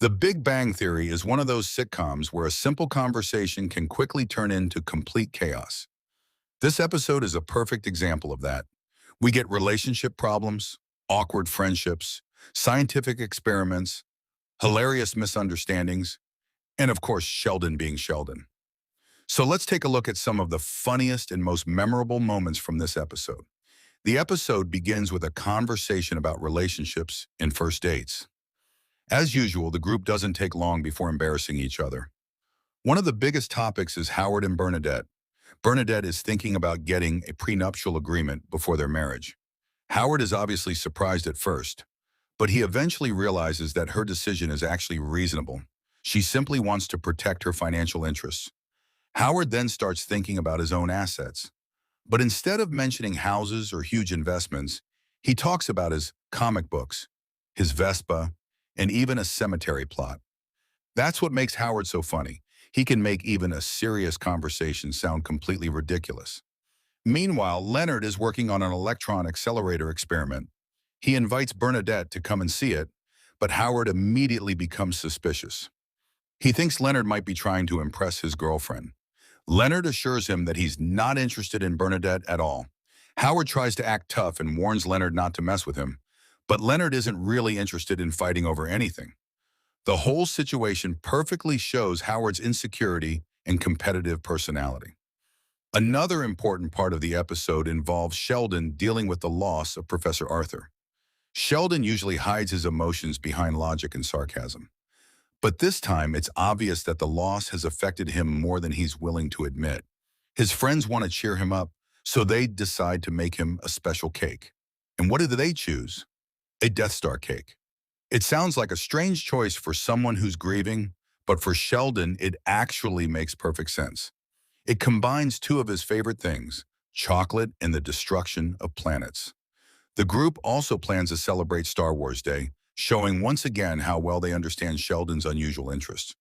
The Big Bang Theory is one of those sitcoms where a simple conversation can quickly turn into complete chaos. This episode is a perfect example of that. We get relationship problems, awkward friendships, scientific experiments, hilarious misunderstandings, and of course, Sheldon being Sheldon. So let's take a look at some of the funniest and most memorable moments from this episode. The episode begins with a conversation about relationships and first dates. As usual, the group doesn't take long before embarrassing each other. One of the biggest topics is Howard and Bernadette. Bernadette is thinking about getting a prenuptial agreement before their marriage. Howard is obviously surprised at first, but he eventually realizes that her decision is actually reasonable. She simply wants to protect her financial interests. Howard then starts thinking about his own assets. But instead of mentioning houses or huge investments, he talks about his comic books, his Vespa, and even a cemetery plot. That's what makes Howard so funny. He can make even a serious conversation sound completely ridiculous. Meanwhile, Leonard is working on an electron accelerator experiment. He invites Bernadette to come and see it, but Howard immediately becomes suspicious. He thinks Leonard might be trying to impress his girlfriend. Leonard assures him that he's not interested in Bernadette at all. Howard tries to act tough and warns Leonard not to mess with him, but Leonard isn't really interested in fighting over anything. The whole situation perfectly shows Howard's insecurity and competitive personality. Another important part of the episode involves Sheldon dealing with the loss of Professor Arthur. Sheldon usually hides his emotions behind logic and sarcasm. But this time, it's obvious that the loss has affected him more than he's willing to admit. His friends want to cheer him up, so they decide to make him a special cake. And what do they choose? A Death Star cake. It sounds like a strange choice for someone who's grieving, but for Sheldon, it actually makes perfect sense. It combines two of his favorite things, chocolate and the destruction of planets. The group also plans to celebrate Star Wars Day, showing once again how well they understand Sheldon's unusual interests.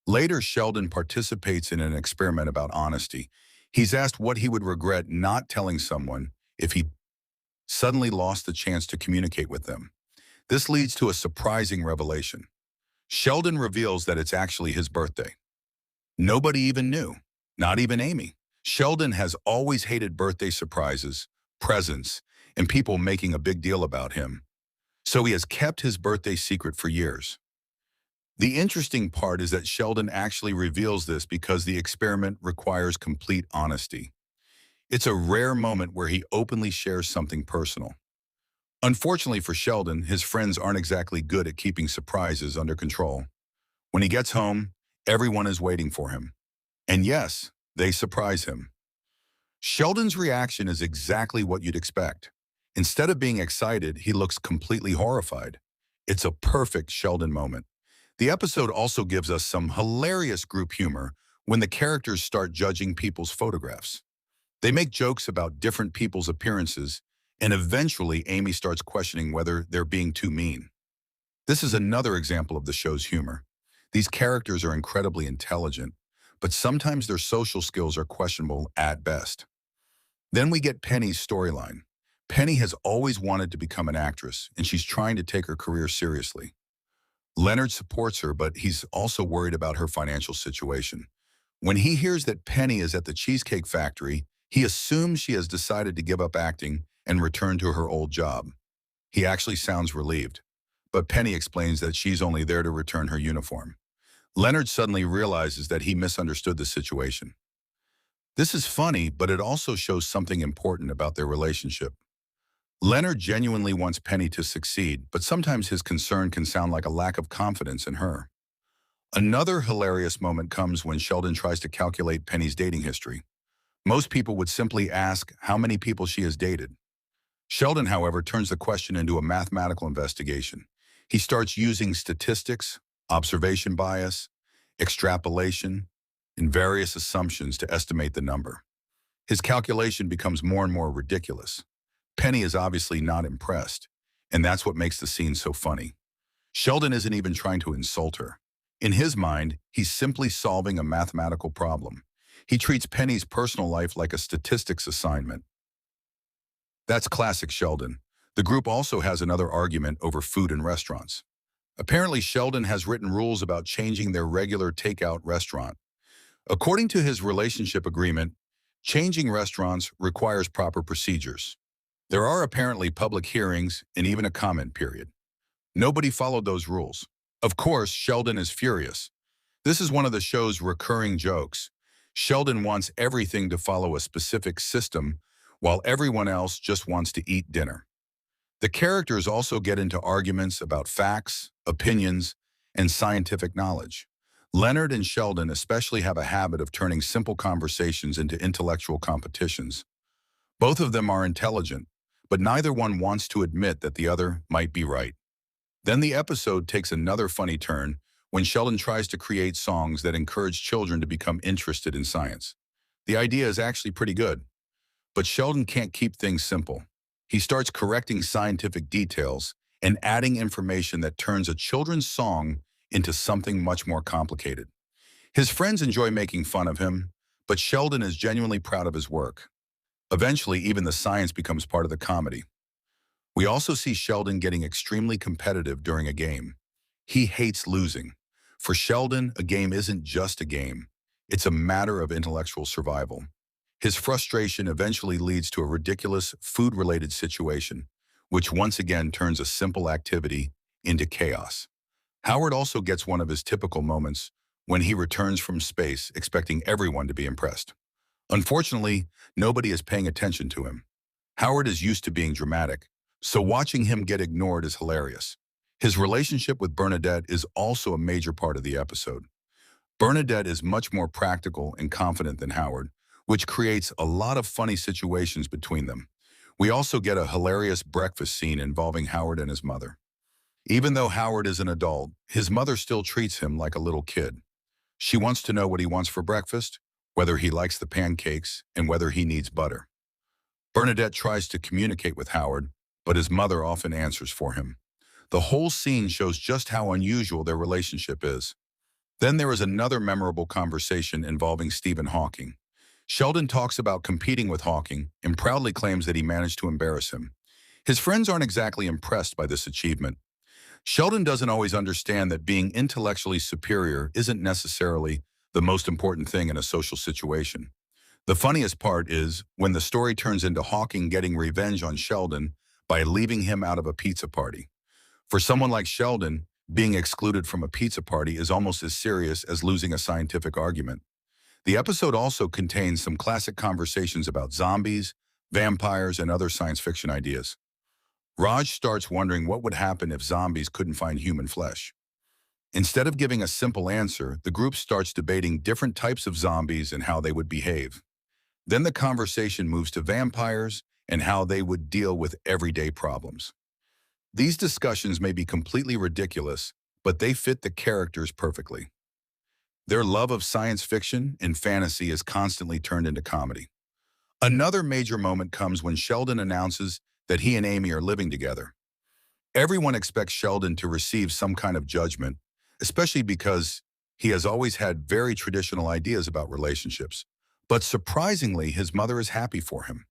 Later, Sheldon participates in an experiment about honesty. He's asked what he would regret not telling someone if he suddenly lost the chance to communicate with them. This leads to a surprising revelation. Sheldon reveals that it's actually his birthday. Nobody even knew, not even Amy. Sheldon has always hated birthday surprises, presents, and people making a big deal about him. So he has kept his birthday secret for years. The interesting part is that Sheldon actually reveals this because the experiment requires complete honesty. It's a rare moment where he openly shares something personal. Unfortunately for Sheldon, his friends aren't exactly good at keeping surprises under control. When he gets home, everyone is waiting for him. And yes, they surprise him. Sheldon's reaction is exactly what you'd expect. Instead of being excited, he looks completely horrified. It's a perfect Sheldon moment. The episode also gives us some hilarious group humor when the characters start judging people's photographs. They make jokes about different people's appearances, and eventually Amy starts questioning whether they're being too mean. This is another example of the show's humor. These characters are incredibly intelligent, but sometimes their social skills are questionable at best. Then we get Penny's storyline. Penny has always wanted to become an actress, and she's trying to take her career seriously. Leonard supports her, but he's also worried about her financial situation. When he hears that Penny is at the Cheesecake Factory, he assumes she has decided to give up acting and return to her old job. He actually sounds relieved, but Penny explains that she's only there to return her uniform. Leonard suddenly realizes that he misunderstood the situation. This is funny, but it also shows something important about their relationship. Leonard genuinely wants Penny to succeed, but sometimes his concern can sound like a lack of confidence in her. Another hilarious moment comes when Sheldon tries to calculate Penny's dating history. Most people would simply ask how many people she has dated. Sheldon, however, turns the question into a mathematical investigation. He starts using statistics, observation bias, extrapolation, and various assumptions to estimate the number. His calculation becomes more and more ridiculous. Penny is obviously not impressed, and that's what makes the scene so funny. Sheldon isn't even trying to insult her. In his mind, he's simply solving a mathematical problem. He treats Penny's personal life like a statistics assignment. That's classic Sheldon. The group also has another argument over food in restaurants. Apparently, Sheldon has written rules about changing their regular takeout restaurant. According to his relationship agreement, changing restaurants requires proper procedures. There are apparently public hearings and even a comment period. Nobody followed those rules. Of course, Sheldon is furious. This is one of the show's recurring jokes. Sheldon wants everything to follow a specific system, while everyone else just wants to eat dinner. The characters also get into arguments about facts, opinions, and scientific knowledge. Leonard and Sheldon especially have a habit of turning simple conversations into intellectual competitions. Both of them are intelligent, but neither one wants to admit that the other might be right. Then the episode takes another funny turn when Sheldon tries to create songs that encourage children to become interested in science. The idea is actually pretty good, but Sheldon can't keep things simple. He starts correcting scientific details and adding information that turns a children's song into something much more complicated. His friends enjoy making fun of him, but Sheldon is genuinely proud of his work. Eventually, even the science becomes part of the comedy. We also see Sheldon getting extremely competitive during a game. He hates losing. For Sheldon, a game isn't just a game. It's a matter of intellectual survival. His frustration eventually leads to a ridiculous food-related situation, which once again turns a simple activity into chaos. Howard also gets one of his typical moments when he returns from space expecting everyone to be impressed. Unfortunately, nobody is paying attention to him. Howard is used to being dramatic, so watching him get ignored is hilarious. His relationship with Bernadette is also a major part of the episode. Bernadette is much more practical and confident than Howard, which creates a lot of funny situations between them. We also get a hilarious breakfast scene involving Howard and his mother. Even though Howard is an adult, his mother still treats him like a little kid. She wants to know what he wants for breakfast, whether he likes the pancakes, and whether he needs butter. Bernadette tries to communicate with Howard, but his mother often answers for him. The whole scene shows just how unusual their relationship is. Then there is another memorable conversation involving Stephen Hawking. Sheldon talks about competing with Hawking and proudly claims that he managed to embarrass him. His friends aren't exactly impressed by this achievement. Sheldon doesn't always understand that being intellectually superior isn't necessarily the most important thing in a social situation. The funniest part is when the story turns into Hawking getting revenge on Sheldon by leaving him out of a pizza party. For someone like Sheldon, being excluded from a pizza party is almost as serious as losing a scientific argument. The episode also contains some classic conversations about zombies, vampires, and other science fiction ideas. Raj starts wondering what would happen if zombies couldn't find human flesh. Instead of giving a simple answer, the group starts debating different types of zombies and how they would behave. Then the conversation moves to vampires and how they would deal with everyday problems. These discussions may be completely ridiculous, but they fit the characters perfectly. Their love of science fiction and fantasy is constantly turned into comedy. Another major moment comes when Sheldon announces that he and Amy are living together. Everyone expects Sheldon to receive some kind of judgment, especially because he has always had very traditional ideas about relationships. But surprisingly, his mother is happy for him.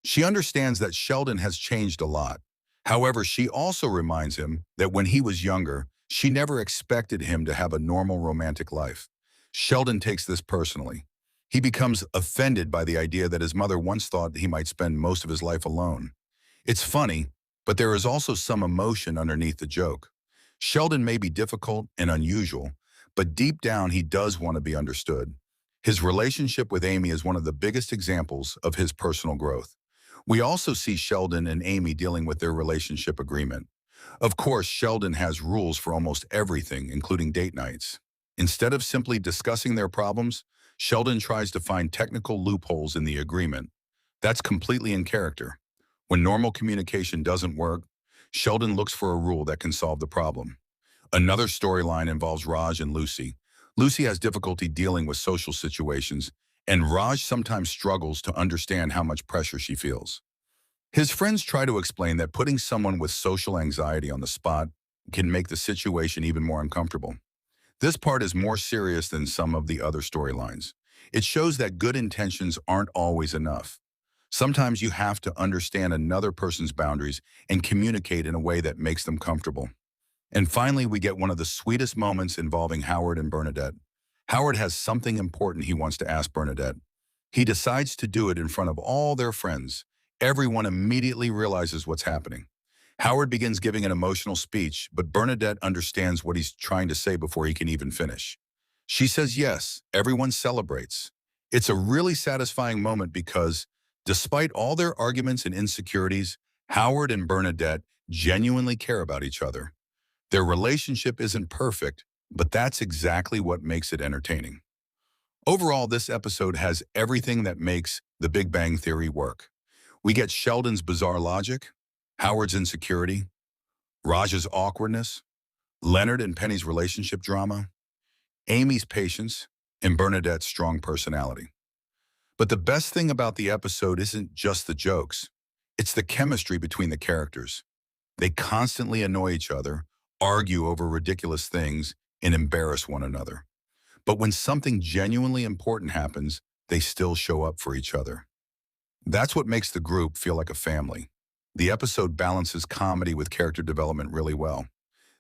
She understands that Sheldon has changed a lot. However, she also reminds him that when he was younger, she never expected him to have a normal romantic life. Sheldon takes this personally. He becomes offended by the idea that his mother once thought he might spend most of his life alone. It's funny, but there is also some emotion underneath the joke. Sheldon may be difficult and unusual, but deep down he does want to be understood. His relationship with Amy is one of the biggest examples of his personal growth. We also see Sheldon and Amy dealing with their relationship agreement. Of course, Sheldon has rules for almost everything, including date nights. Instead of simply discussing their problems, Sheldon tries to find technical loopholes in the agreement. That's completely in character. When normal communication doesn't work, Sheldon looks for a rule that can solve the problem. Another storyline involves Raj and Lucy. Lucy has difficulty dealing with social situations, and Raj sometimes struggles to understand how much pressure she feels. His friends try to explain that putting someone with social anxiety on the spot can make the situation even more uncomfortable. This part is more serious than some of the other storylines. It shows that good intentions aren't always enough. Sometimes you have to understand another person's boundaries and communicate in a way that makes them comfortable. And finally, we get one of the sweetest moments involving Howard and Bernadette. Howard has something important he wants to ask Bernadette. He decides to do it in front of all their friends. Everyone immediately realizes what's happening. Howard begins giving an emotional speech, but Bernadette understands what he's trying to say before he can even finish. She says yes, everyone celebrates. It's a really satisfying moment because, despite all their arguments and insecurities, Howard and Bernadette genuinely care about each other. Their relationship isn't perfect, but that's exactly what makes it entertaining. Overall, this episode has everything that makes The Big Bang Theory work. We get Sheldon's bizarre logic, Howard's insecurity, Raj's awkwardness, Leonard and Penny's relationship drama, Amy's patience, and Bernadette's strong personality. But the best thing about the episode isn't just the jokes. It's the chemistry between the characters. They constantly annoy each other, argue over ridiculous things, and embarrass one another. But when something genuinely important happens, they still show up for each other. That's what makes the group feel like a family. The episode balances comedy with character development really well.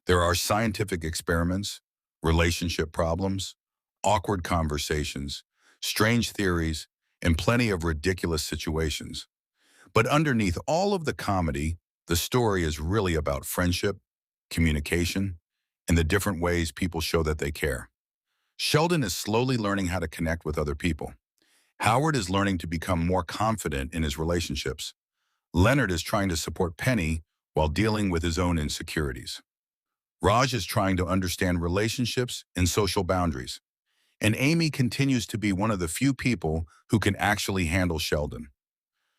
There are scientific experiments, relationship problems, awkward conversations, strange theories, and plenty of ridiculous situations. But underneath all of the comedy, the story is really about friendship, communication, and the different ways people show that they care. Sheldon is slowly learning how to connect with other people. Howard is learning to become more confident in his relationships. Leonard is trying to support Penny while dealing with his own insecurities. Raj is trying to understand relationships and social boundaries. And Amy continues to be one of the few people who can actually handle Sheldon.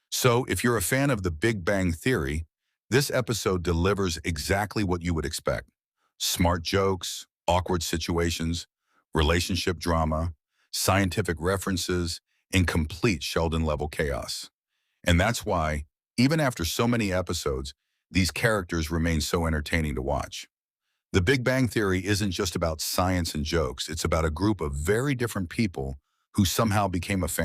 So, if you're a fan of The Big Bang Theory, this episode delivers exactly what you would expect. Smart jokes, awkward situations, relationship drama, scientific references, and complete Sheldon-level chaos. And that's why, even after so many episodes, these characters remain so entertaining to watch. The Big Bang Theory isn't just about science and jokes. It's about a group of very different people who somehow became a family.